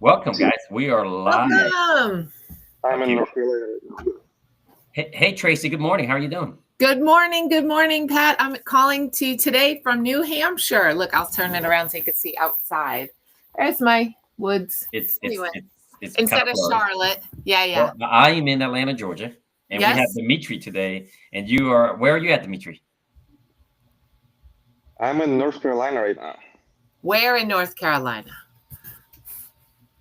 Welcome, guys. We are live. Welcome. I'm in Okay. North Carolina right now. Hey, Tracy. Good morning. How are you doing? Good morning. Good morning, Pat. I'm calling to you today from New Hampshire. Look, I'll turn it around so you can see outside. There's my woods. It's it's Anyway, it's it's kind instead of of blurry. Charlotte. Yeah. Well, I am in Atlanta, Georgia, and we have Yes. Dimitri today. And you are where are you at, Dimitri? I'm in North Carolina right now. Where in North Carolina?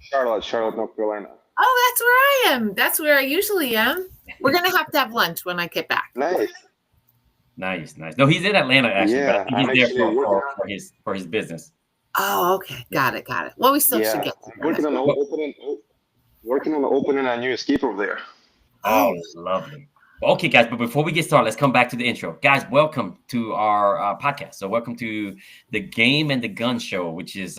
Charlotte, North Carolina. Oh, that's where I am. That's where I usually am. We're going to have lunch when I get back. Nice. Nice. No, he's in Atlanta actually, but I Yeah, think I'm he's there actually working on. for his business. Oh, okay. Got it. Well, we still should Yeah, get I'm together. Well, working on opening a new escape room there. oh, Oh, lovely. Well, okay, guys, but before we get started, let's come back to the intro. Guys, welcome to our podcast. So, welcome to the Game and the Gun Show, which is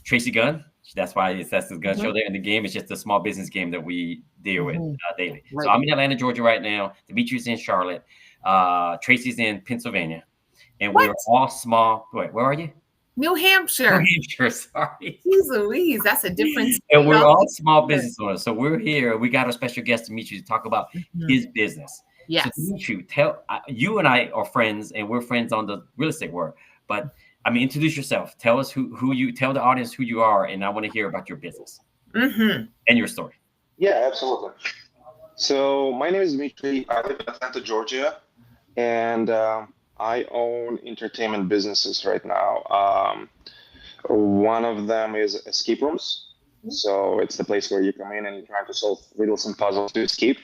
Tracy Gunn. That's why that's the gun show there. And the game is just a small business game that we deal with daily. So, right. I'm in Atlanta, Georgia right now. Dimitri's in Charlotte. Tracy's in Pennsylvania. And What? we're all small. Wait, where are you? New New Hampshire. Hampshire, sorry. Jeez Louise, that's a different state. And we're all small altogether. business owners. So we're here. We got our special guest Dimitri to talk about Mhm. his business. So Yes. Dimitri, tell you and I are friends, and we're friends on the real estate world. But I mean, introduce yourself. Tell us who you tell the audience who you are, and I want to hear about your business Mm-hmm. and your story. Yeah, absolutely. So my name is Dmitry. I live in Atlanta, Georgia, and I own entertainment businesses right now. One of them is escape rooms. So it's the place where you come in and you're trying to solve riddles and puzzles to escape.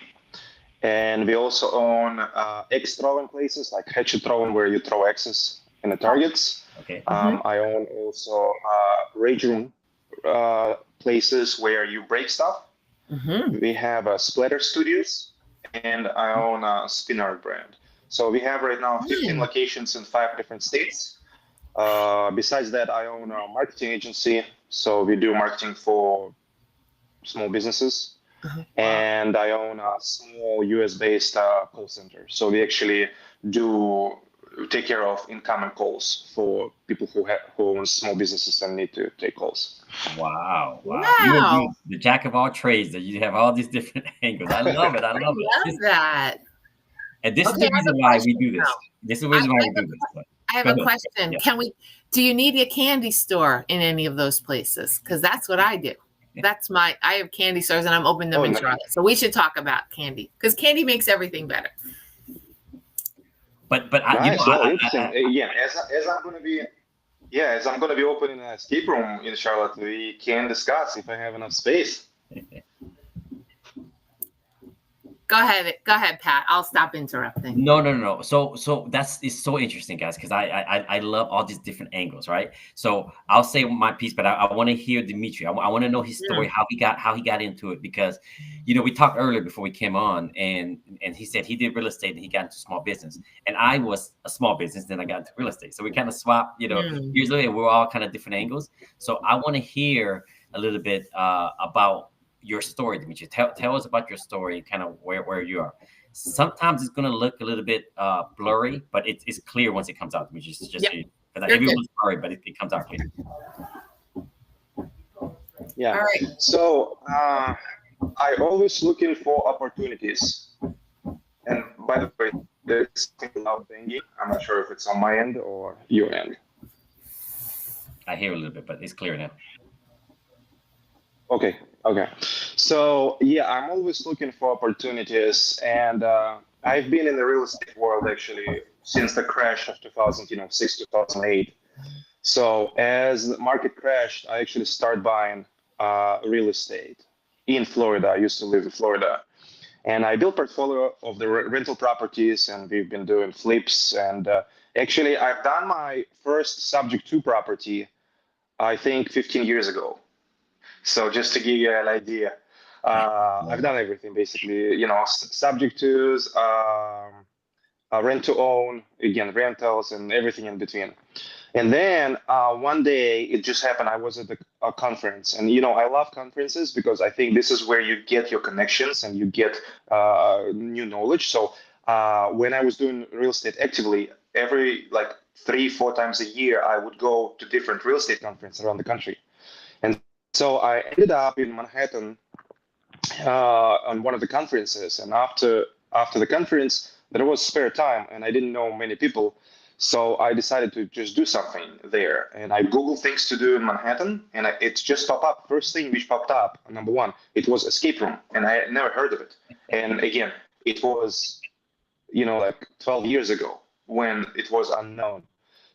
And we also own X throwing places like hatchet throwing, where you throw X's in the targets. Okay. I own also rage room places where you break stuff. Mm-hmm. We have Splatter Studios, and I own a Spinner brand. So we have right now 15 locations in 5 different states. Besides that, I own a marketing agency. So we do marketing for small businesses. And I own a small US-based call center. So we actually do take care of incoming calls for people who own small businesses and need to take calls. Wow. Wow. You're the jack of all trades. That you have all these different angles. I love it. I love that. And this is Okay, the I have a reason why we question do this. now. This is the reason why we do this. I have Go a ahead. question. Yeah. Do you need a candy store in any of those places? Because that's what I do. I have candy stores and I'm opening them Oh, in nice. Charlotte. So we should talk about candy because candy makes everything better. But Nice. Well, interesting. Yeah, as I'm gonna be, as I'm gonna be opening an escape room in Charlotte, we can discuss if I have enough space. Go ahead, Pat. I'll stop interrupting. No. So it's so interesting, guys, because I love all these different angles, right? So I'll say my piece, but I want to hear Dimitri. I want to know his story, how he got into it, because we talked earlier before we came on, and he said he did real estate and he got into small business, and I was a small business, then I got into real estate. So we kind of swapped, years later, we're all kind of different angles. So I want to hear a little bit about your story, Dimitri. Tell us about your story, kind of where you are. Sometimes it's going to look a little bit blurry, but it's clear once it comes out, Dimitri. It's just everyone's blurry, but it comes out clear. Yeah. All right. So I always looking for opportunities. And by the way, there's something loud banging. I'm not sure if it's on my end or your end. I hear a little bit, but it's clear now. Okay. So I'm always looking for opportunities, and I've been in the real estate world actually since the crash of 2006, 2008. So as the market crashed, I actually started buying real estate in Florida. I used to live in Florida, and I built portfolio of the rental properties, and we've been doing flips. And actually, I've done my first subject to property, I think 15 years ago. So just to give you an idea, I've done everything basically. Subject tos, rent to own, again rentals, and everything in between. And then one day it just happened. I was at a conference, and I love conferences because I think this is where you get your connections and you get new knowledge. So when I was doing real estate actively, every like 3-4 times a year, I would go to different real estate conferences around the country. And So I ended up in Manhattan on one of the conferences, and after the conference, there was spare time, and I didn't know many people, so I decided to just do something there. And I Googled things to do in Manhattan, and it just popped up. First thing which popped up, number one, it was escape room, and I had never heard of it. And again, it was like 12 years ago when it was unknown.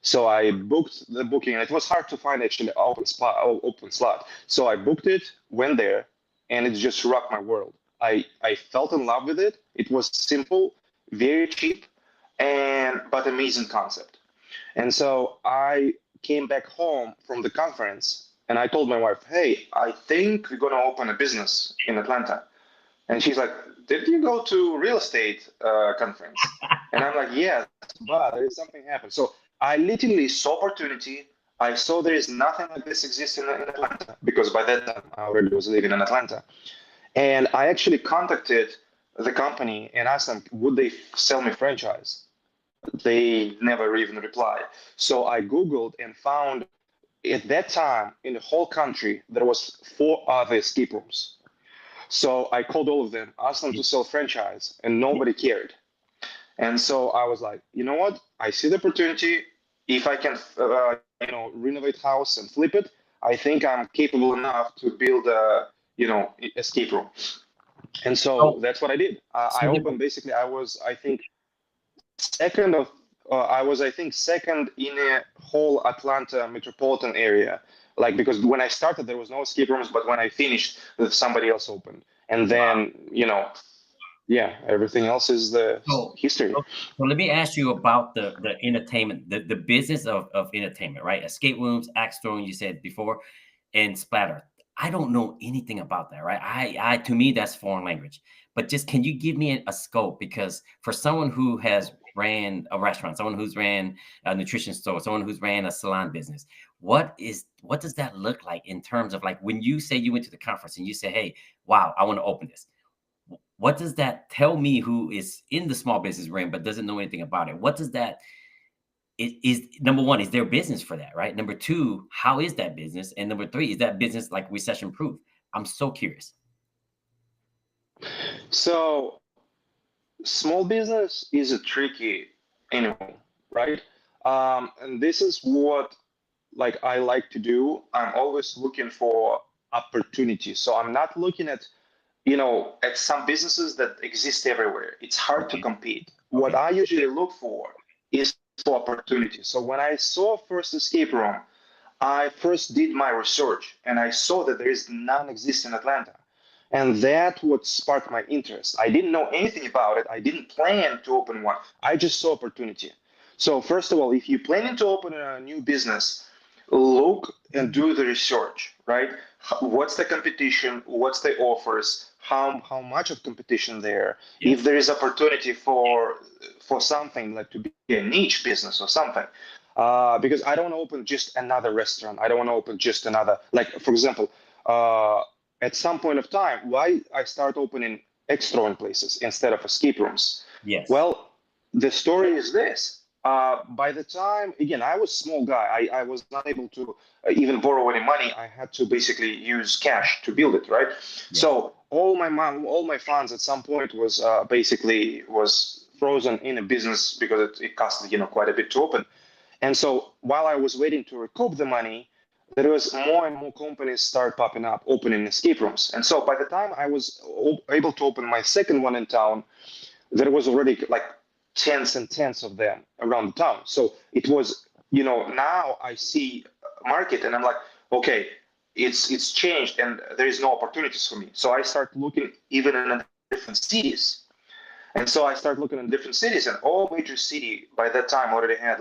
So I booked the booking, and it was hard to find actually open slot. So I booked it, went there, and it just rocked my world. I felt in love with it. It was simple, very cheap, and but amazing concept. And so I came back home from the conference, and I told my wife, "Hey, I think we're gonna open a business in Atlanta." And she's like, "Did you go to real estate conference?" And I'm like, "Yes, but there is something happened." So I literally saw opportunity. I saw there is nothing like this exists in Atlanta, because by that time I already was living in Atlanta. And I actually contacted the company and asked them, would they sell me franchise? They never even replied. So I Googled and found at that time in the whole country, there was 4 other escape rooms. So I called all of them, asked them to sell franchise, and nobody cared. And so I was like, you know what? I see the opportunity. If I can, renovate house and flip it, I think I'm capable enough to build a, escape room. And so that's what I did. I opened. Basically, I think second in a whole Atlanta metropolitan area. Like, because when I started, there was no escape rooms, but when I finished, somebody else opened. And then, yeah, everything else is the history. So let me ask you about the entertainment, the business of entertainment, right? Escape rooms, axe throwing, you said before, and splatter. I don't know anything about that, right? I to me, that's foreign language. But just can you give me a scope? Because for someone who has ran a restaurant, someone who's ran a nutrition store, someone who's ran a salon business, what does that look like in terms of, like, when you say you went to the conference and you say, hey, wow, I want to open this. What does that tell me, who is in the small business realm but doesn't know anything about it? What does that is number one, is there business for that, right? Number two, how is that business? And number three, is that business like recession proof? I'm so curious. So small business is a tricky animal, right? And this is what I like to do. I'm always looking for opportunities. So I'm not looking at some businesses that exist everywhere. It's hard to compete. What I usually look for is for opportunities. So when I saw first escape room, I first did my research and I saw that there is none exist in Atlanta. And that would spark my interest. I didn't know anything about it. I didn't plan to open one. I just saw opportunity. So first of all, if you're planning to open a new business, look and do the research, right? What's the competition? What's the offers? How much of competition there? Yeah. If there is opportunity for something like to be a niche business or something. Because I don't want to open just another restaurant. I don't want to open just another, like, for example, at some point of time, why I start opening extra places instead of escape rooms? Yes. Well, the story is this. By the time, again, I was a small guy. I was not able to even borrow any money. I had to basically use cash to build it, right? Yes. So all my funds at some point was basically frozen in a business because it cost quite a bit to open. And so while I was waiting to recoup the money, there was more and more companies start popping up, opening escape rooms. And so by the time I was able to open my second one in town, there was already like tens and tens of them around the town. So it was, now I see a market and I'm like, okay, it's changed and there is no opportunities for me. So I start looking even in different cities. And so I started looking in different cities, and all major city by that time already had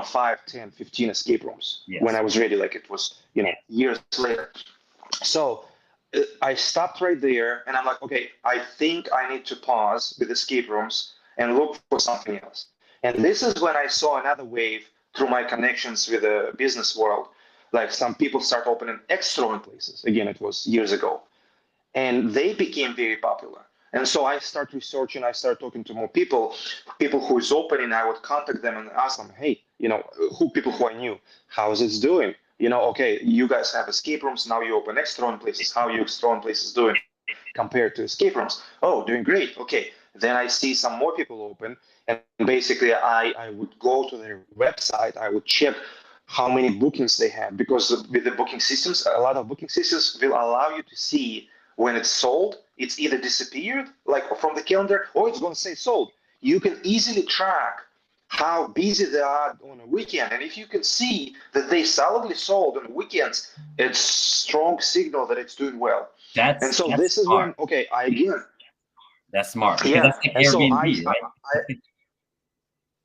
5, 10, 15 escape rooms. Yes. When I was ready, it was, years later. So I stopped right there and I'm like, okay, I think I need to pause with escape rooms and look for something else. And this is when I saw another wave through my connections with the business world. Like some people start opening extra places. Again, it was years ago. And they became very popular. And so I start researching, I start talking to more people who is opening. I would contact them and ask them, hey, people who I knew, how's it doing? Okay, you guys have escape rooms. Now you open extra owned places. How you extra owned places doing compared to escape rooms? Oh, doing great. Okay. Then I see some more people open, and basically I would go to their website. I would check how many bookings they have, because with the booking systems, a lot of booking systems will allow you to see when it's sold. It's either disappeared like from the calendar, or it's going to say sold. You can easily track how busy they are on a weekend, and if you can see that they solidly sold on weekends, it's strong signal that it's doing well. That's and so that's this is smart. when I again. That's smart, because Yeah, that's like and so Airbnb, right?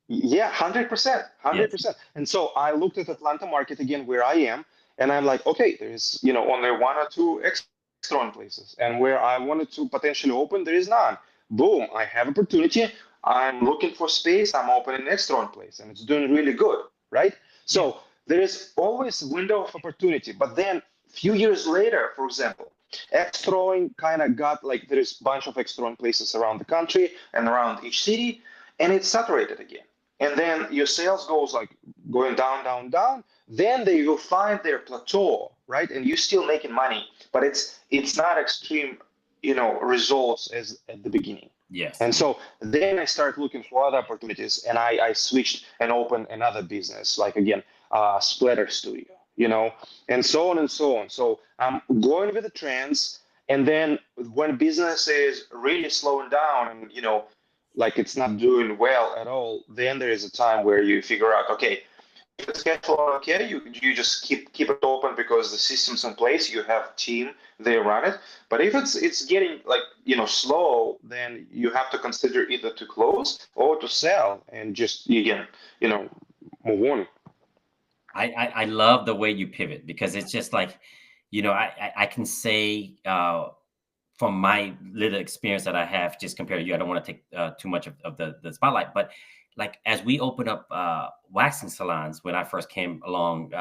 yeah, 100%, Yes. 100%. And so I looked at Atlanta market again, where I am, and I'm like, okay, there's only one or two extra places, and where I wanted to potentially open, there is none. Boom, I have opportunity. I'm looking for space. I'm opening an extra place, and it's doing really good, right? So there is always a window of opportunity. But then a few years later, for example, extra kind of got like there's a bunch of extra places around the country and around each city, and it's saturated again. And then your sales goes like going down, down, down. Then they will find their plateau, right? And you're still making money, but it's not extreme, results as at the beginning. Yes. And so then I start looking for other opportunities, and I switched and opened another business, like again, splatter studio, and so on and so on. So I'm going with the trends, and then when business is really slowing down, and like it's not doing well at all, then there is a time where you figure out, okay, if it's cash flow okay, you just keep it open because the system's in place, you have team, they run it. But if it's getting like slow, then you have to consider either to close or to sell and just again move on. I love the way you pivot, because it's just like, I can say, from my little experience that I have, just compared to you, I don't want to take too much of the spotlight, but like as we opened up waxing salons when I first came along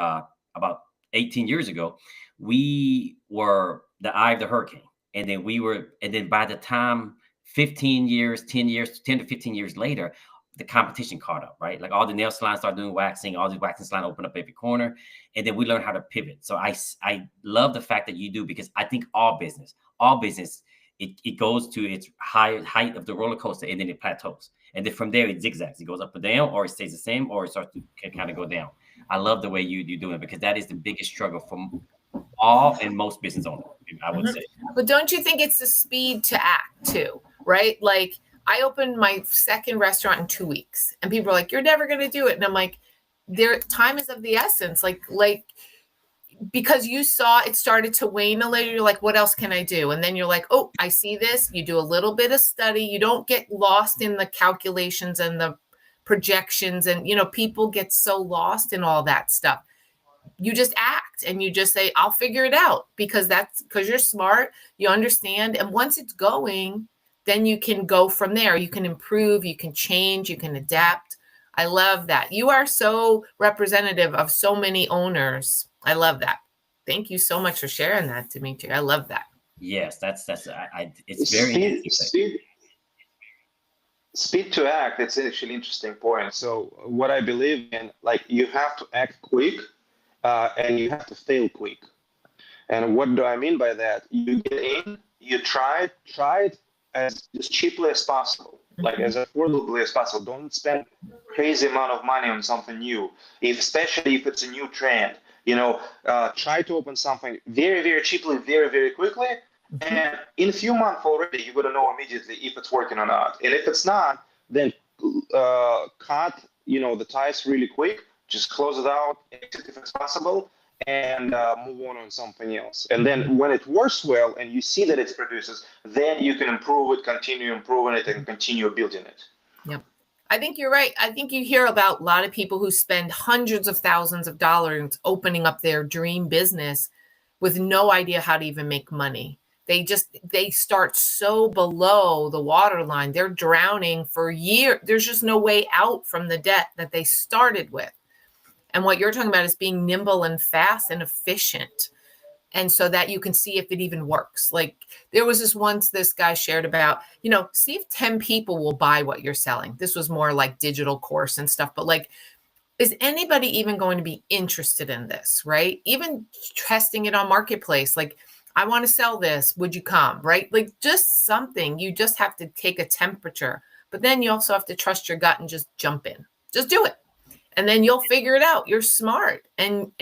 about 18 years ago, we were the eye of the hurricane. And then by the time 15 years, 10 years, 10 to 15 years later, the competition caught up, right? Like all the nail salons started doing waxing, all these waxing salons open up every corner. And then we learned how to pivot. So I love the fact that you do, because I think all business, it goes to its height of the roller coaster, and then it plateaus. And then from there, it zigzags. It goes up or down, or it stays the same, or it starts to kind of go down. I love the way you do it, because that is the biggest struggle from all and most business owners, I would say. But don't you think it's the speed to act too, right? Like I opened my second restaurant in 2 weeks, and people are like, "You're never going to do it," and I'm like, time is of the essence. Like because you saw it started to wane a little, you're like, what else can I do? And then you're like, oh, I see this. You do a little bit of study. You don't get lost in the calculations and the projections. And, people get so lost in all that stuff. You just act and you just say, I'll figure it out, because you're smart. You understand. And once it's going, then you can go from there. You can improve, you can change, you can adapt. I love that. You are so representative of so many owners. I love that. Thank you so much for sharing that, Dimitri. I love that. Yes, it's very interesting. Speed to act. It's actually an interesting point. So what I believe in, like you have to act quick, and you have to fail quick. And what do I mean by that? You get in, you try it as cheaply as possible, like as affordably as possible. Don't spend crazy amount of money on something new, especially if it's a new trend. Try to open something very, very cheaply, very, very quickly. And in a few months already, you're going to know immediately if it's working or not. And if it's not, then cut, the ties really quick. Just close it out, exit if it's possible, and move on something else. And then when it works well and you see that it produces, then you can improve it, continue improving it, and continue building it. Yep. I think you're right. I think you hear about a lot of people who spend hundreds of thousands of dollars opening up their dream business with no idea how to even make money. They start so below the waterline. They're drowning for years. There's just no way out from the debt that they started with. And what you're talking about is being nimble and fast and efficient. And so that you can see if it even works. Like there was this guy shared about, see if 10 people will buy what you're selling. This was more like digital course and stuff, but like is anybody even going to be interested in this, right? Even testing it on Marketplace, like, I want to sell this, would you come, right? Like, just something. You just have to take a temperature, but then you also have to trust your gut and just jump in. Just do it. And then you'll figure it out. You're smart. And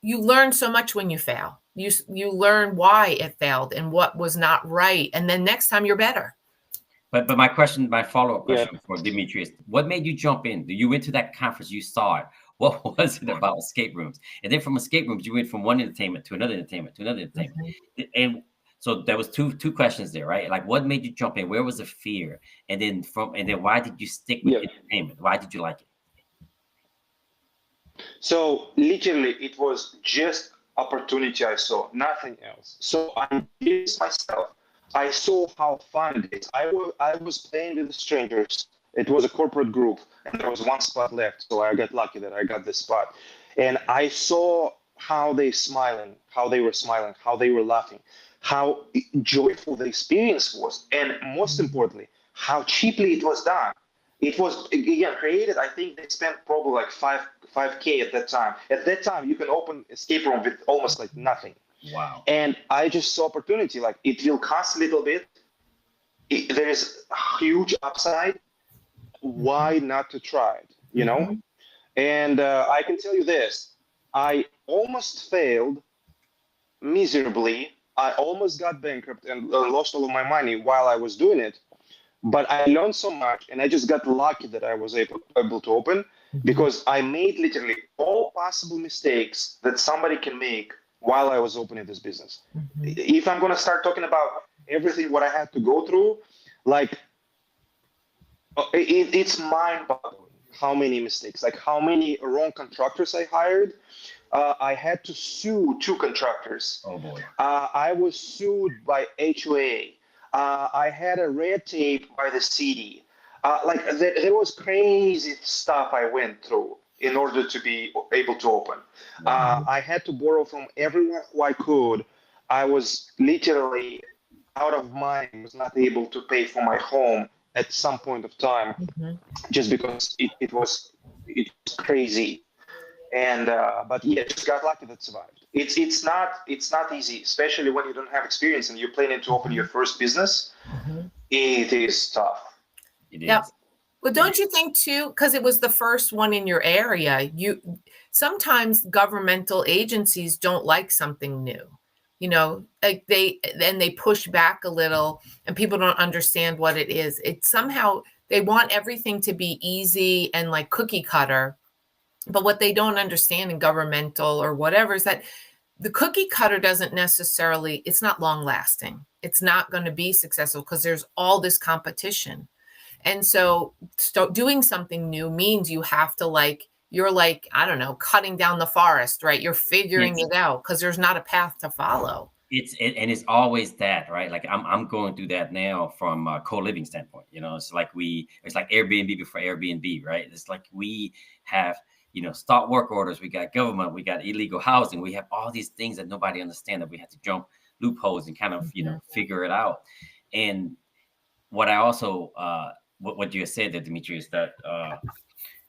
you learn so much when you fail. You learn why it failed and what was not right. And then next time you're better. But my follow-up question for Dimitri is, what made you jump in? You went to that conference, you saw it. What was it about escape rooms? And then from escape rooms, you went from one entertainment to another entertainment to another entertainment. Mm-hmm. And so there was two questions there, right? Like, what made you jump in? Where was the fear? And then why did you stick with entertainment? Why did you like it? So literally, it was just opportunity I saw, nothing else. So I did myself. I saw how fun it is. I was playing with strangers. It was a corporate group, and there was one spot left. So I got lucky that I got this spot. And I saw how they were smiling, how they were laughing, how joyful the experience was. And most importantly, how cheaply it was done. It was, again, created, I think they spent probably like 5K at that time. At that time, you can open escape room with almost like nothing. Wow. And I just saw opportunity. Like, it will cost a little bit. There is a huge upside. Why not to try it, you know? Mm-hmm. And I can tell you this. I almost failed miserably. I almost got bankrupt and lost all of my money while I was doing it. But I learned so much, and I just got lucky that I was able to open, because I made literally all possible mistakes that somebody can make while I was opening this business. Mm-hmm. If I'm going to start talking about everything what I had to go through, like, it's mind-boggling how many mistakes, like how many wrong contractors I hired. I had to sue 2 contractors. Oh boy. I was sued by HOA. I had a red tape by the city. There was crazy stuff I went through in order to be able to open. I had to borrow from everyone who I could. I was literally out of money, was not able to pay for my home at some point of time, just because it was crazy. And but yeah, just got lucky that survived. It's not easy, especially when you don't have experience and you're planning to open your first business. It is tough. It is. Yeah. Well, don't you think too, because it was the first one in your area, sometimes governmental agencies don't like something new. You know, like they push back a little and people don't understand what it is. It's somehow they want everything to be easy and like cookie cutter. But what they don't understand in governmental or whatever is that the cookie cutter doesn't necessarily, it's not long lasting. It's not going to be successful because there's all this competition. And so doing something new means you have to you're like, I don't know, cutting down the forest, right? You're figuring it out because there's not a path to follow. It's always that, right? Like I'm going through that now from a co-living standpoint. You know, it's like Airbnb before Airbnb, right? It's like we have, stop work orders. We got government, we got illegal housing. We have all these things that nobody understands, that we have to jump loopholes and kind of, figure it out. And what I also, what you said there, Dimitri, is that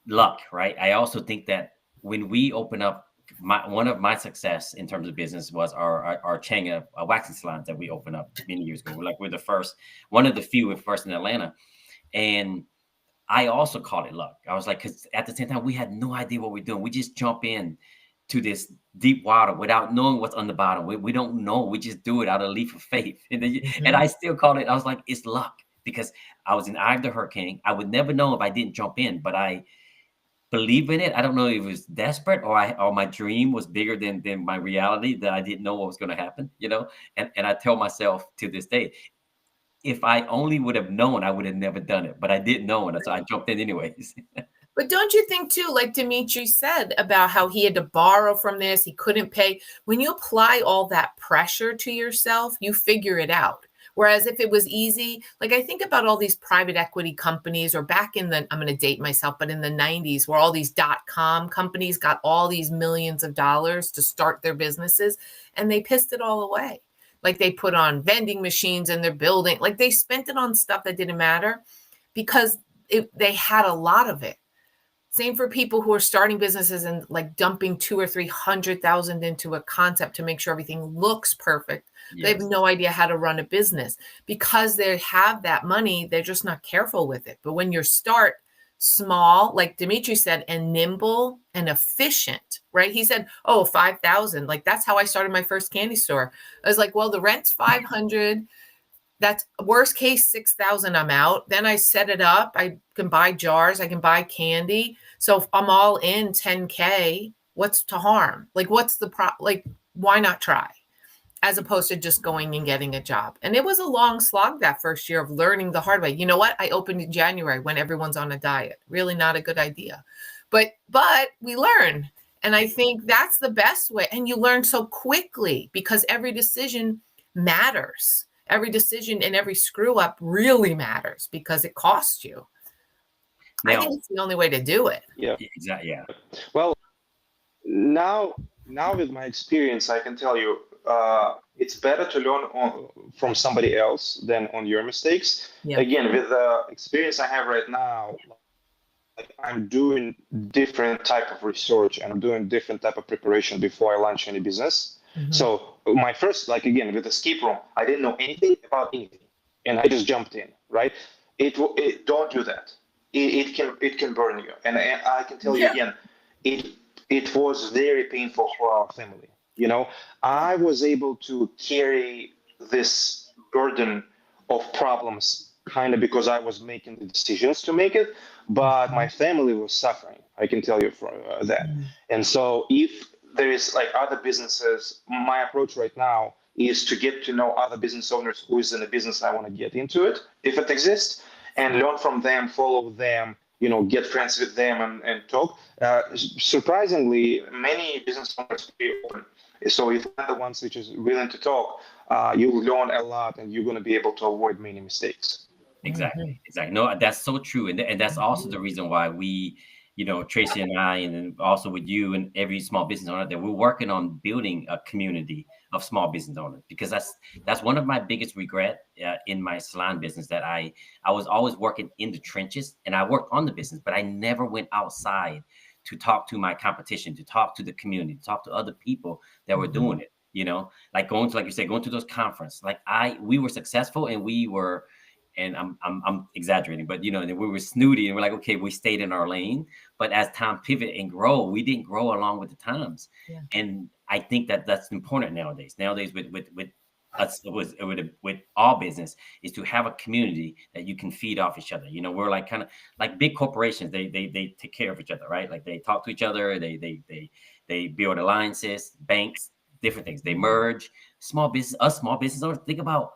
luck, right? I also think that when we open up, one of my success in terms of business was our chain of waxing salons that we opened up many years ago. We're the first, one of the few first in Atlanta. And I also called it luck. I was like, because at the same time, we had no idea what we're doing. We just jump in to this deep water without knowing what's on the bottom. We don't know. We just do it out of a leap of faith. And I still called it, I was like, it's luck, because I was in the eye of the hurricane. I would never know if I didn't jump in, but I believe in it. I don't know if it was desperate or my dream was bigger than my reality, that I didn't know what was going to happen, and I tell myself to this day, if I only would have known, I would have never done it, but I didn't know. And so I jumped in anyways. But don't you think too, like Dimitri said about how he had to borrow from this, he couldn't pay. When you apply all that pressure to yourself, you figure it out. Whereas if it was easy, like I think about all these private equity companies, or back in I'm going to date myself, but in the 90s, where all these .com companies got all these millions of dollars to start their businesses, and they pissed it all away. Like they put on vending machines in their building, like they spent it on stuff that didn't matter because they had a lot of it. Same for people who are starting businesses and like dumping 200,000 or 300,000 into a concept to make sure everything looks perfect. They have no idea how to run a business because they have that money. They're just not careful with it. But when you start small, like Dimitri said, and nimble and efficient, right? He said, oh, 5,000. Like that's how I started my first candy store. I was like, well, the rent's 500. That's worst case 6,000. I'm out. Then I set it up. I can buy jars. I can buy candy. So if I'm all in 10K, what's to harm? Like, what's the like, why not try? As opposed to just going and getting a job. And it was a long slog that first year of learning the hard way. You know what? I opened in January when everyone's on a diet. Really not a good idea. But we learn. And I think that's the best way. And you learn so quickly because every decision matters. Every decision and every screw up really matters because it costs you. Now, I think it's the only way to do it. Yeah, exactly. Yeah. Well, now with my experience, I can tell you, it's better to learn from somebody else than on your mistakes. Yeah. Again, with the experience I have right now, like I'm doing different type of research and I'm doing different type of preparation before I launch any business. Mm-hmm. So my first, like again, with Escape Room, I didn't know anything about anything, and I just jumped in. Right? It don't do that. It can burn you, and I can tell you again, it was very painful for our family. You know, I was able to carry this burden of problems kind of because I was making the decisions to make it, but my family was suffering. I can tell you for that. And so if there is like other businesses, my approach right now is to get to know other business owners who is in the business I want to get into it, if it exists, and learn from them, follow them, you know, get friends with them and talk. Surprisingly, many business owners are open. So if you're the ones which is willing to talk, you'll learn a lot and you're going to be able to avoid many mistakes. Exactly. No, that's so true. And that's also the reason why we, you know, Tracy and I, and then also with you and every small business owner, that we're working on building a community of small business owners, because that's one of my biggest regret in my salon business, that I was always working in the trenches and I worked on the business, but I never went outside to talk to my competition, to talk to the community, to talk to other people that were doing it, you know, like going to, like you said, going to those conferences. Like we were successful and we were, and I'm exaggerating, but you know, we were snooty and we're like, okay, we stayed in our lane. But as time pivot and grow, we didn't grow along with the times. Yeah. And I think that that's important nowadays. Nowadays, with us, with all business, is to have a community that you can feed off each other. You know, we're like kind of like big corporations. They take care of each other, right? Like they talk to each other. They build alliances, banks, different things. They merge. Small business owners, think about.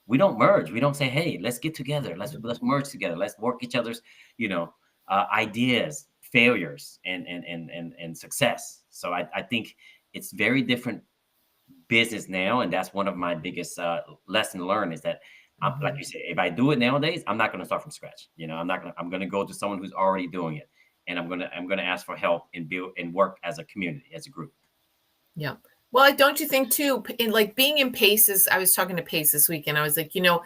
We don't merge. We don't say, hey, let's get together. Let's merge together. Let's work each other's, you know, ideas, failures, and success. So I think it's very different business now. And that's one of my biggest lesson learned is that, like you said, if I do it nowadays, I'm not going to start from scratch. You know, I'm going to go to someone who's already doing it. And I'm going to ask for help and build and work as a community, as a group. Yeah. Well, don't you think too, in like being in Paces, I was talking to Pace this week and I was like, you know,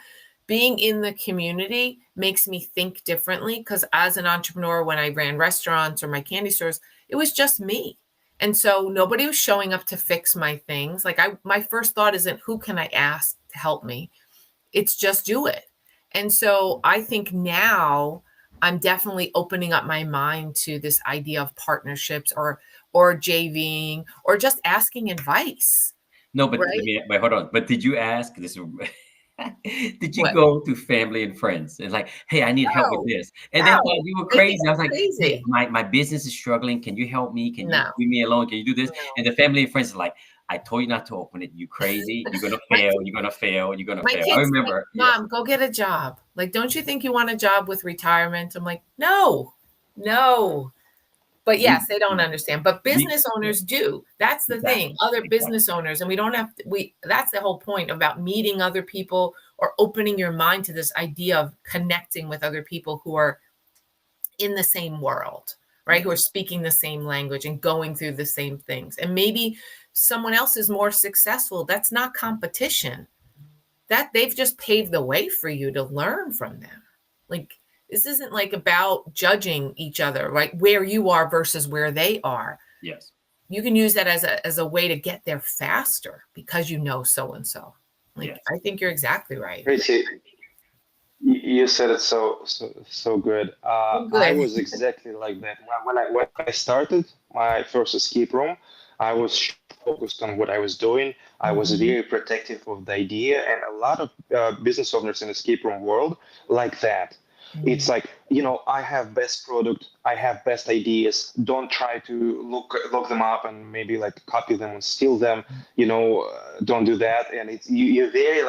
being in the community makes me think differently, because as an entrepreneur, when I ran restaurants or my candy stores, it was just me. And so nobody was showing up to fix my things. Like my first thought isn't who can I ask to help me? It's just do it. And so I think now I'm definitely opening up my mind to this idea of partnerships or JVing or just asking advice. No, but right? But hold on. But did you ask this? Did you go to family and friends and like, hey, I need help with this? And they thought you were crazy. I was like, hey, my business is struggling. Can you help me? Can you leave me alone? Can you do this? And the family and friends are like, I told you not to open it. You crazy. You're going to fail. You're going to fail. You're going to fail. I remember. Like, Mom, go get a job. Like, don't you think you want a job with retirement? I'm like, no. But yes, they don't understand. But business owners do. That's the thing. Other business owners, and we don't have to, that's the whole point about meeting other people or opening your mind to this idea of connecting with other people who are in the same world, right? Who are speaking the same language and going through the same things. And maybe someone else is more successful. That's not competition. That they've just paved the way for you to learn from them. Like, This isn't like about judging each other, right? Where you are versus where they are. Yes. You can use that as a way to get there faster because you know so and so. Like, Yes. I think you're exactly right. Tracy, you said it so good. I was exactly like that when I started my first escape room. I was focused on what I was doing. I was very protective of the idea, and a lot of business owners in escape room world like that. It's like, I have best product, I have best ideas. Don't try to look them up and maybe like copy them and steal them. Don't do that. And it's you're very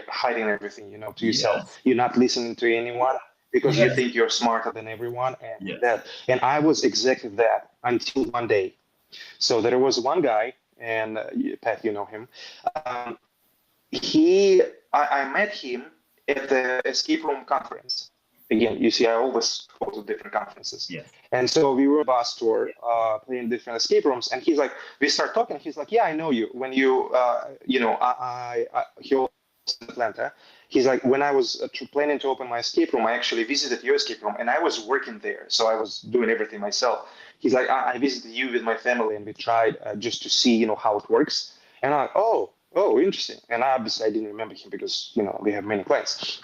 hiding everything, to yourself. Yes. You're not listening to anyone because you Yes. think you're smarter than everyone, and Yes. and I was exactly that until one day. So there was one guy, and Pat, you know him. Um, I met him at the escape room conference. Again, you see, I always go to different conferences. Yes. And so we were a bus tour, playing different escape rooms, and he's like, we start talking. He's like, yeah, I know you. When he was in Atlanta. He's like, when I was planning to open my escape room, I actually visited your escape room, and I was working there, so I was doing everything myself. He's like, I visited you with my family, and we tried just to see, how it works. And I'm like, oh, interesting. And obviously, I didn't remember him because we have many plans.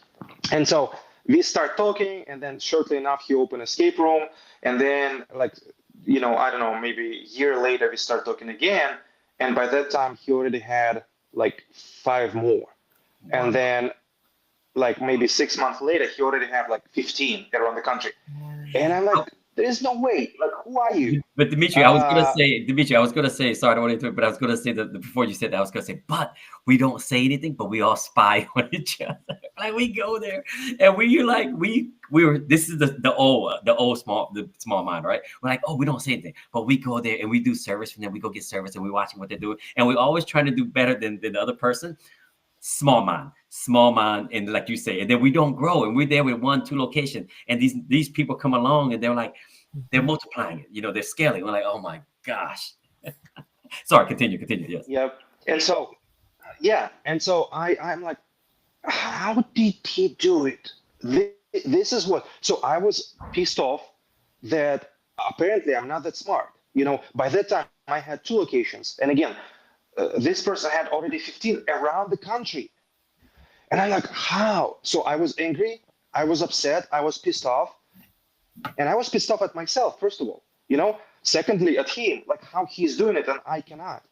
And so we start talking, and then shortly enough, he opened escape room, and then I don't know, maybe a year later, we start talking again, and by that time, he already had like 5 more. Wow. And then like maybe 6 months later, he already had like 15 around the country. And I'm like, there is no way. Like, who are you? But Dimitri, I was gonna say, sorry, I don't want to interrupt, but I was gonna say that before you said that, I was gonna say, but we don't say anything, but we all spy on each other. Like we go there and we were, this is the old small mind, right? We're like, oh, we don't say anything, but we go there and we do service from them. We go get service and we're watching what they're doing, and we're always trying to do better than the other person. Small mind, and like you say, and then we don't grow, and we're there with 1-2 location, and these people come along and they're like, they're multiplying it, they're scaling. We're like, oh my gosh. Sorry, continue. Yes. Yep. And so, I'm like, how did he do it? This is what. So I was pissed off that apparently I'm not that smart. By that time I had 2 locations, and again, this person had already 15 around the country. And I'm like, how? So I was angry, I was upset, I was pissed off. And I was pissed off at myself, first of all. Secondly, at him, like how he's doing it and I cannot.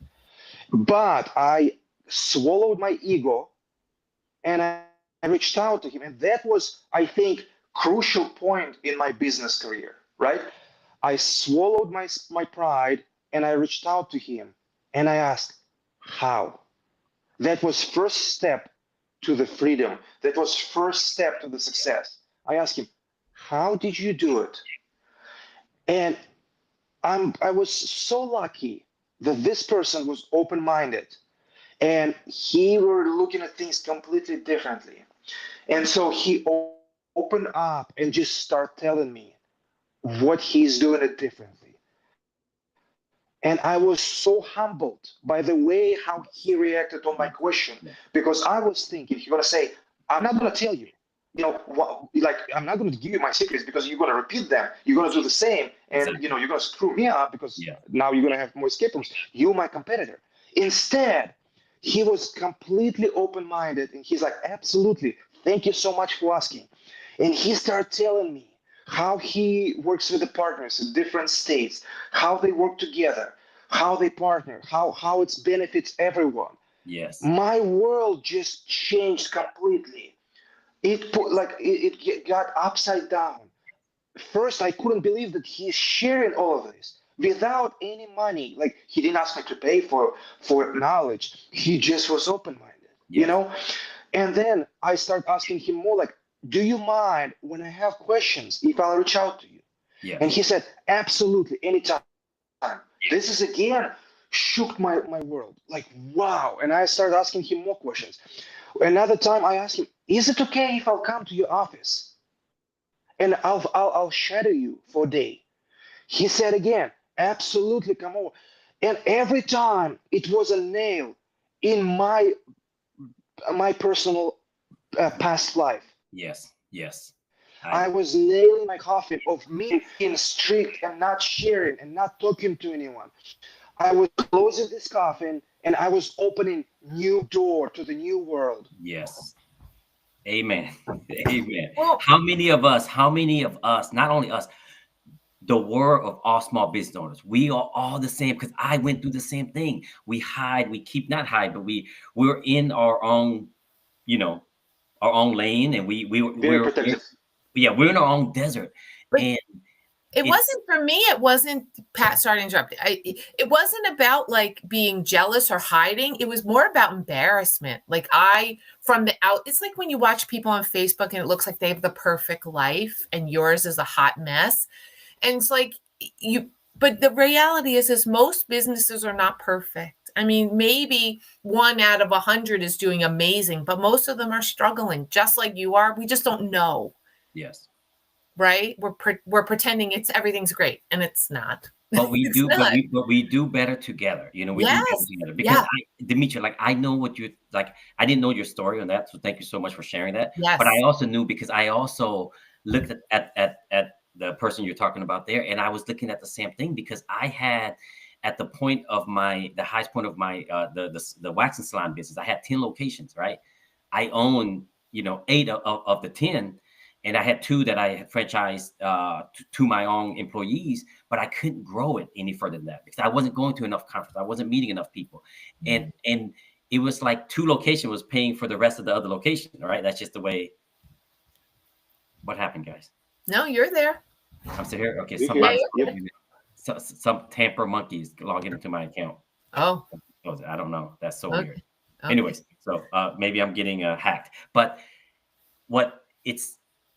But I swallowed my ego and I reached out to him. And that was, I think, crucial point in my business career, right? I swallowed my pride and I reached out to him and I asked, how? That was first step to the freedom. That was first step to the success. I asked him, how did you do it? And I was so lucky that this person was open-minded and he were looking at things completely differently. And so he opened up and just started telling me what he's doing it differently. And I was so humbled by the way how he reacted on my question, because I was thinking he's gonna say, I'm not gonna tell you. I'm not going to give you my secrets because you're going to repeat them. You're going to do the same. And, Exactly. you're going to screw me up because now you're going to have more escape rooms. You're my competitor. Instead, he was completely open-minded. And he's like, absolutely. Thank you so much for asking. And he started telling me how he works with the partners in different states, how they work together, how they partner, how it benefits everyone. Yes. My world just changed completely. It got upside down. First, I couldn't believe that he's sharing all of this without any money. Like, he didn't ask me to pay for knowledge. He just was open-minded, And then I start asking him more like, do you mind when I have questions if I'll reach out to you? Yeah. And he said, absolutely, anytime. This is again shook my world. Like, wow. And I started asking him more questions. Another time I asked him, is it okay if I'll come to your office and I'll shadow you for a day? He said again, absolutely, come over. And every time it was a nail in my personal past life. Yes. Yes. I was nailing my coffin of me being strict and not sharing and not talking to anyone. I was closing this coffin and I was opening new door to the new world. Yes. Amen. Amen. Well, How many of us, not only us, the world of all small business owners, we are all the same because I went through the same thing. We hide, we keep not hide, but we're in our own, you know, our own lane, and Very protective. we're in our own desert. but And it it's wasn't for me. It wasn't, Pat, sorry to interrupt. It wasn't about like being jealous or hiding. It was more about embarrassment. Like from the out, it's like when you watch people on Facebook and it looks like they have the perfect life and yours is a hot mess. And it's like but the reality is most businesses are not perfect. I mean, maybe 1 out of 100 is doing amazing, but most of them are struggling just like you are. We just don't know. yes. Right? We're pretending everything's great, and it's not. But we It's do, not. but we do better together. You know, we do better Yes. together because Yeah. Demetria, like I know what you like. I didn't know your story on that, so thank you so much for sharing that. Yes. But I also knew because I also looked at the person you're talking about there, and I was looking at the same thing because I had at the point of the highest point of my the waxing salon business, I had 10 locations, right? I own 8 of the 10. And I had 2 that I had franchised to my own employees, but I couldn't grow it any further than that because I wasn't going to enough conferences. I wasn't meeting enough people. And it was like 2 locations was paying for the rest of the other location, right? That's just the way. What happened, guys? No, you're there. I'm still here. Okay, You're somebody, here. Yep. some tamper monkeys logging into my account. Oh, I don't know. That's so okay. weird. Okay. Anyways, so maybe I'm getting hacked. But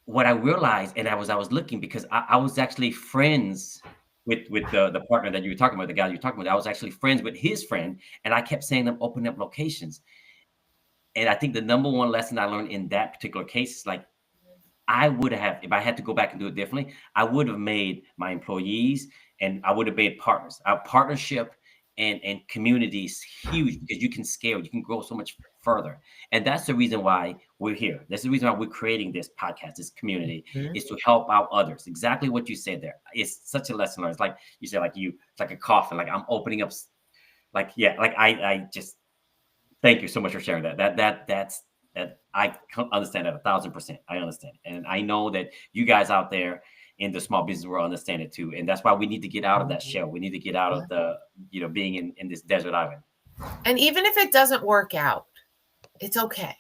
what I realized, and I was looking because I was actually friends with the partner that you were talking about, the guy you were talking about. I was actually friends with his friend, and I kept saying them open up locations. And I think the number one lesson I learned in that particular case is like I would have, if I had to go back and do it differently, I would have made my employees and I would have made partners. Our partnership and community is huge because you can scale, you can grow so much further. And that's the reason why we're here. That's the reason why we're creating this podcast, this community, is to help out others. Exactly what you said there. It's such a lesson learned. It's like you said, it's like a coffin, like I'm opening up, I just thank you so much for sharing that. That's I understand that 1,000%. I understand. And I know that you guys out there in the small business world understand it too. And that's why we need to get out of that shell. We need to get out of the, being in this desert island. And even if it doesn't work out, it's okay.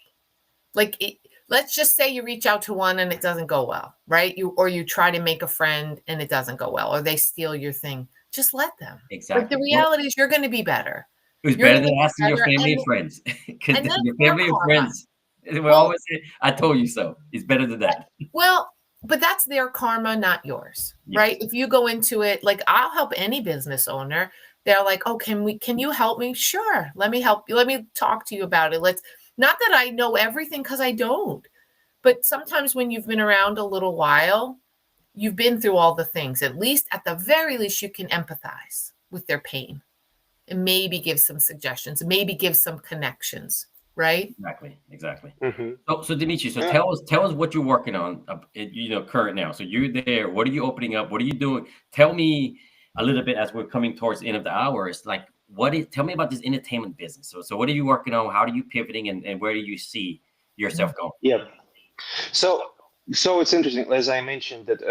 Let's just say you reach out to one and it doesn't go well, right? You try to make a friend and it doesn't go well, or they steal your thing. Just let them. Exactly. But the reality is you're going to be better. It was better than asking your family and friends. Because your family and friends will always say, I told you so. It's better than that. Well, but that's their karma, not yours, right? If you go into it, like I'll help any business owner. They're like, oh, can you help me? Sure. Let me help you. Let me talk to you about it. Not that I know everything because I don't, but sometimes when you've been around a little while, you've been through all the things. At the very least, you can empathize with their pain and maybe give some suggestions, maybe give some connections, right? Exactly. Mm-hmm. So Demetria, tell us what you're working on, current now. So you're there. What are you opening up? What are you doing? Tell me a little bit as we're coming towards the end of the hour. It's like, tell me about this entertainment business. So what are you working on? How are you pivoting and where do you see yourself going? Yeah. So it's interesting, as I mentioned, that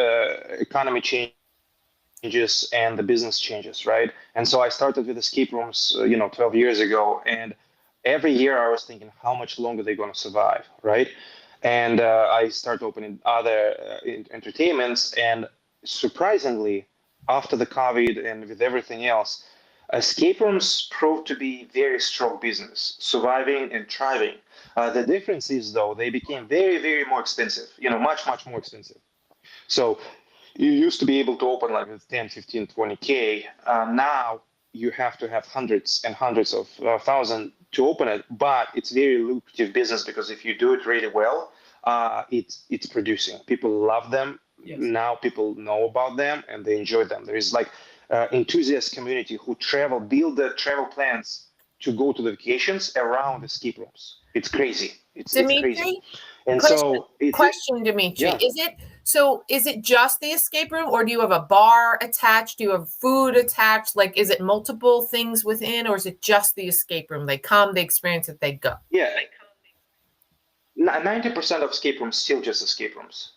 economy changes and the business changes, right? And so I started with escape rooms, 12 years ago, and every year I was thinking, how much longer they're going to survive, right? And I started opening other entertainments, and surprisingly, after the COVID and with everything else, escape rooms proved to be very strong business, surviving and thriving. The difference is, though, they became very, very more expensive, much, much more expensive. So you used to be able to open like with 10, 15, 20K. Now you have to have hundreds and hundreds of thousands to open it, but it's very lucrative business because if you do it really well, it's producing. People love them. Yes. Now people know about them and they enjoy them. There is like enthusiast community who build the travel plans to go to the vacations around escape rooms. It's crazy. It's Dimitri, crazy. And so Question, Dimitri, yeah. is it just the escape room, or do you have a bar attached? Do you have food attached? Like, is it multiple things within, or is it just the escape room? They come, they experience it, they go. Yeah. 90% of escape rooms still just escape rooms.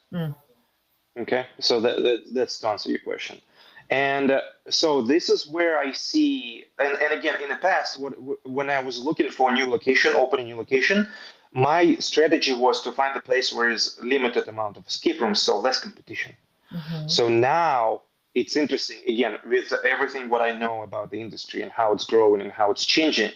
Okay, so that's to answer your question. And so this is where I see, and again, in the past, when I was looking for a new location, opening a new location, my strategy was to find a place where is limited amount of escape rooms, so less competition. So now it's interesting, again, with everything what I know about the industry and how it's growing and how it's changing.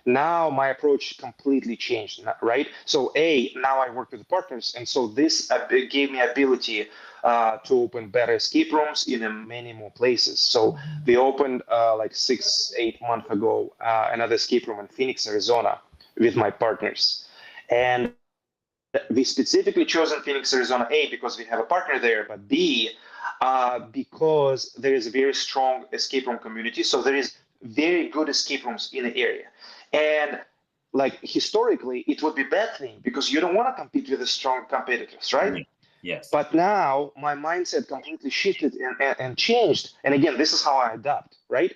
Now my approach completely changed, right? So now I work with partners, and so this gave me ability to open better escape rooms in many more places. So we opened like 6-8 months ago another escape room in Phoenix, Arizona, with my partners, and we specifically chosen Phoenix, Arizona, because we have a partner there, but B, because there is a very strong escape room community. So there is very good escape rooms in the area. And like historically, it would be a bad thing because you don't want to compete with the strong competitors, right? Yes. But now my mindset completely shifted and changed. And again, this is how I adapt, right?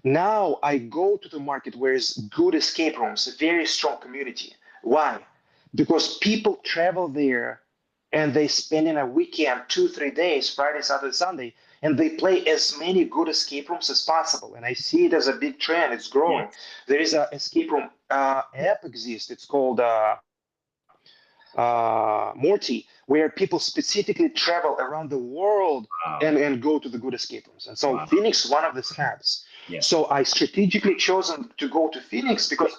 Now I go to the market where is good escape rooms, a very strong community. Why? Because people travel there and they spend in a weekend 2-3 days, Friday, Saturday, Sunday, and they play as many good escape rooms as possible. And I see it as a big trend. It's growing. Yes. There is an escape room app exists. It's called Morty, where people specifically travel around the world and go to the good escape rooms. And so Phoenix, one of these hubs. Yeah. So I strategically chosen to go to Phoenix because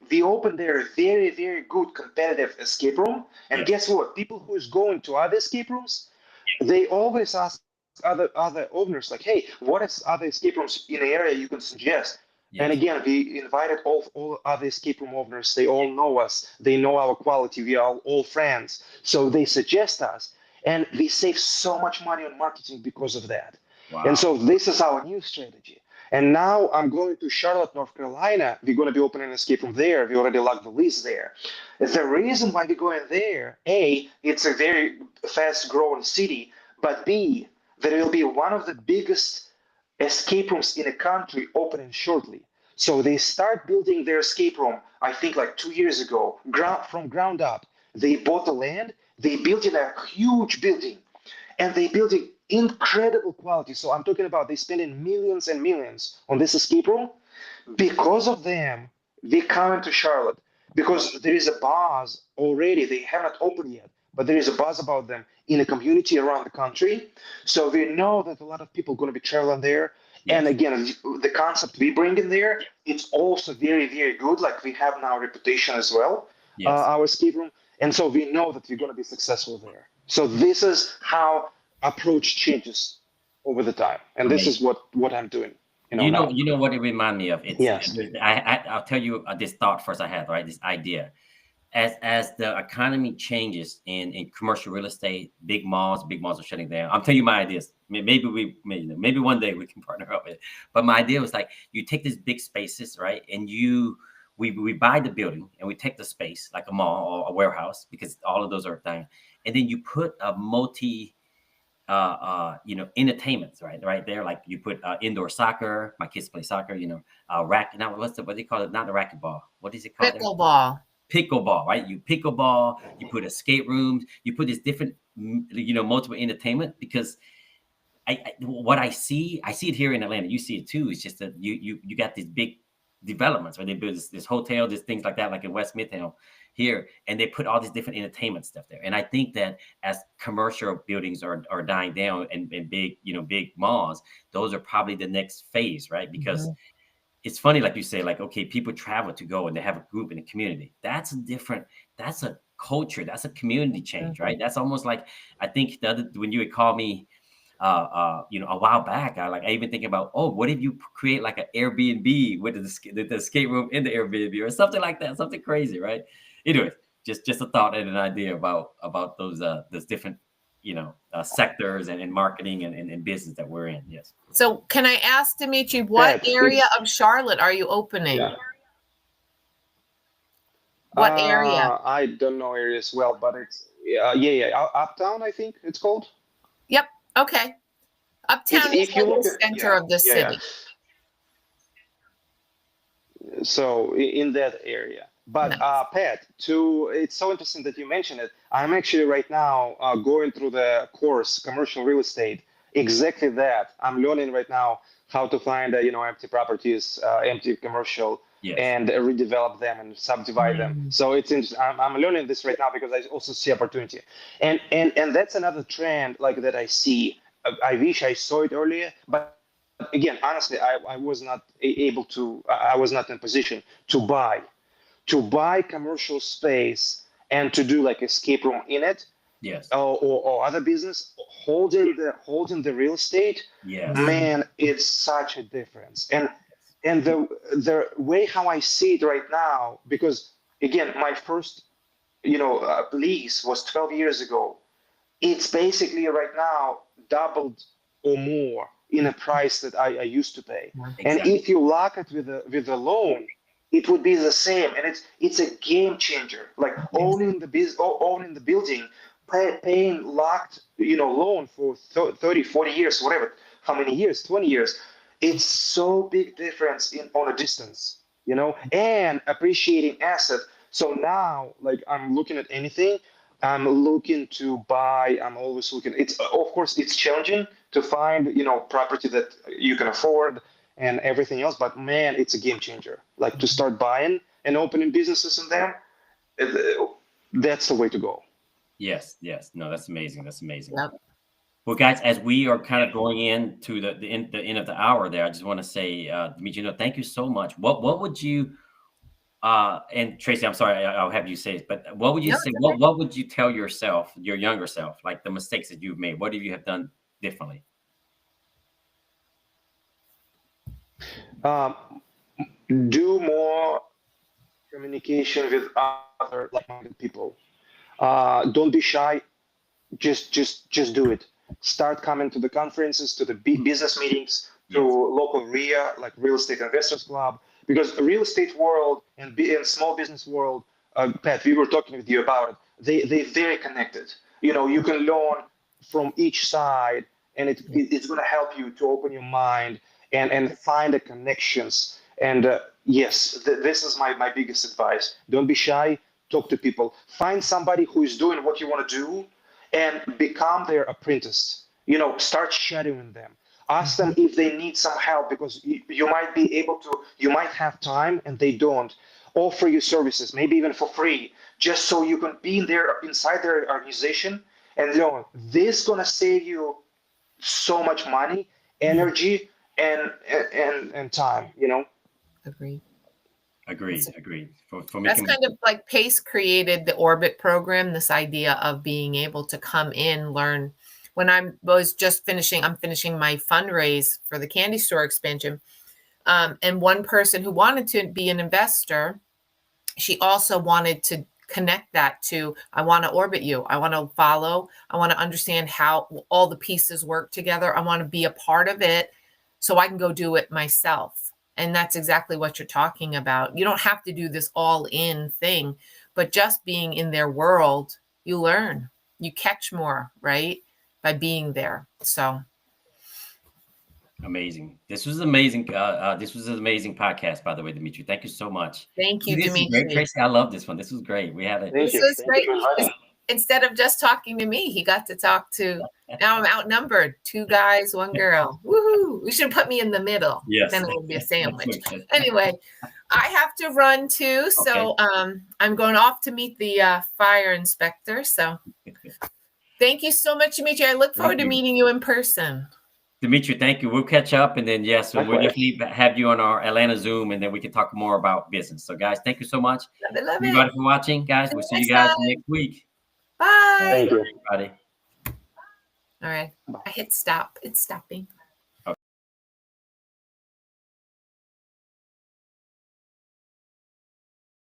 we opened there a very, very good competitive escape room. And guess what? People who is going to other escape rooms, they always ask other owners like, hey, what is other escape rooms in the area you can suggest? Yes. And again, we invited all other escape room owners. They all know us. They know our quality. We are all friends. So they suggest us. And we save so much money on marketing because of that. Wow. And so this is our new strategy. And now I'm going to Charlotte, North Carolina. We're going to be opening an escape room there. We already locked the lease there. The reason why we're going there, A, it's a very fast-growing city. But B, there will be one of the biggest escape rooms in the country opening shortly. So they start building their escape room, I think like 2 years ago, from ground up. They bought the land, they built in a huge building, and they built it incredible quality. So I'm talking about they spending millions and millions on this escape room. Because of them, they come into Charlotte because there is a buzz already. They haven't opened yet, but there is a buzz about them in a community around the country. So we know that a lot of people are going to be traveling there. Yes. And again, the concept we bring in there, it's also very, very good. Like we have now a reputation as well, yes. Our escape room. And so we know that we're going to be successful there. So this is how approach changes over the time. And this is what I'm doing. You know what it reminds me of? It's, yes. I'll tell you this thought first I had, right? This idea. As the economy changes in commercial real estate, big malls are shutting down. I'm telling you my ideas. Maybe one day we can partner up with it. But my idea was like, you take these big spaces, right? And we buy the building and we take the space like a mall or a warehouse, because all of those are things. And then you put a multi, entertainments right there. Like you put indoor soccer. My kids play soccer. What do they call it? Not the racquetball. What is it called? Pickleball, right? You pickleball, you put escape rooms, you put this different, multiple entertainment, because what I see it here in Atlanta. You see it too. It's just that you got these big developments where they build this hotel, these things like that, like in West Midtown here, and they put all these different entertainment stuff there. And I think that as commercial buildings are dying down and big, big malls, those are probably the next phase, right? Because it's funny, like you say, like, okay, people travel to go and they have a group in a community. That's a culture. That's a community change, right? That's almost like, I think when you would call me, a while back, I even thinking about, what if you create like an Airbnb with the escape room in the Airbnb or something like that, something crazy, right? Anyways, just a thought and an idea about those different, sectors and marketing and business that we're in. Yes. So can I ask, Dimitri, what area of Charlotte are you opening? Yeah. What area? I don't know areas well, but Uptown, I think it's called. Yep. Okay. Uptown is If you like look the at center of the city. So in that area. But Pat, it's so interesting that you mentioned it. I'm actually right now going through the course commercial real estate. Exactly that. I'm learning right now how to find empty properties, empty commercial, Yes. and redevelop them and subdivide them. So it's interesting. I'm learning this right now because I also see opportunity, and that's another trend like that I see. I wish I saw it earlier, but again, honestly, I was not able to. I was not in a position to buy commercial space and to do like escape room in it. Yes. Or other business holding the real estate. Yes. Man, it's such a difference. And the way how I see it right now, because again, my first lease was 12 years ago. It's basically right now doubled or more in a price that I used to pay. Exactly. And if you lock it with a loan, it would be the same. And it's a game changer. Like owning the building, paying locked loan for 30, 40 years, whatever, how many years, 20 years. It's so big difference on a distance, and appreciating asset. So now, like I'm looking at anything, I'm looking to buy. I'm always looking. It's of course it's challenging to find property that you can afford and everything else. But man, it's a game changer. Like to start buying and opening businesses in them, that's the way to go. Yes. No, that's amazing. That's amazing. Yep. Well, guys, as we are kind of going into the end of the hour there, I just want to say, Dmitry, thank you so much. What would you, and Tracy, I'm sorry, I'll have you say it, but what would you say? What would you tell yourself, your younger self, like the mistakes that you've made? What have you have done differently? Do more communication with other like-minded people. Don't be shy. Just do it. Start coming to the conferences, to the business meetings, to local RIA, like Real Estate Investors Club, because the real estate world and small business world, Pat, we were talking with you about it. They're very connected. You can learn from each side, and it's going to help you to open your mind and find the connections. And yes, this is my biggest advice. Don't be shy. Talk to people. Find somebody who is doing what you want to do and become their apprentice. Start shadowing them. Ask them if they need some help, because you might be able to, you might have time and they don't. Offer you services, maybe even for free, just so you can be inside their organization. And this is going to save you so much money, energy, and time, Agreed. For me, that's kind of like Pace created the Orbit program, this idea of being able to come in, learn. When I'm finishing my fundraise for the candy store expansion. And one person who wanted to be an investor, she also wanted to connect that to, I want to orbit you. I want to follow. I want to understand how all the pieces work together. I want to be a part of it so I can go do it myself. And that's exactly what you're talking about. You don't have to do this all-in thing, but just being in their world, you learn, you catch more, right? By being there. So amazing. This was amazing. This was an amazing podcast, by the way, Dmitry. Thank you so much. Thank you, Dmitry. Great, Tracy. I love this one. This was great. We had it. This was great. Instead of just talking to me, he got to talk to. Now I'm outnumbered. 2 guys, 1 girl. Woohoo! We should put me in the middle. Yes. Then it would be a sandwich. Anyway, I have to run too, so I'm going off to meet the fire inspector. So, thank you so much, Dmitry. I look forward to meeting you in person. Dmitry, thank you. We'll catch up, and then so we'll definitely have you on our Atlanta Zoom, and then we can talk more about business. So, guys, thank you so much. Love everybody for watching, guys. We'll see you guys next week. Bye. Thank you, everybody. All right. I hit stop. It's stopping.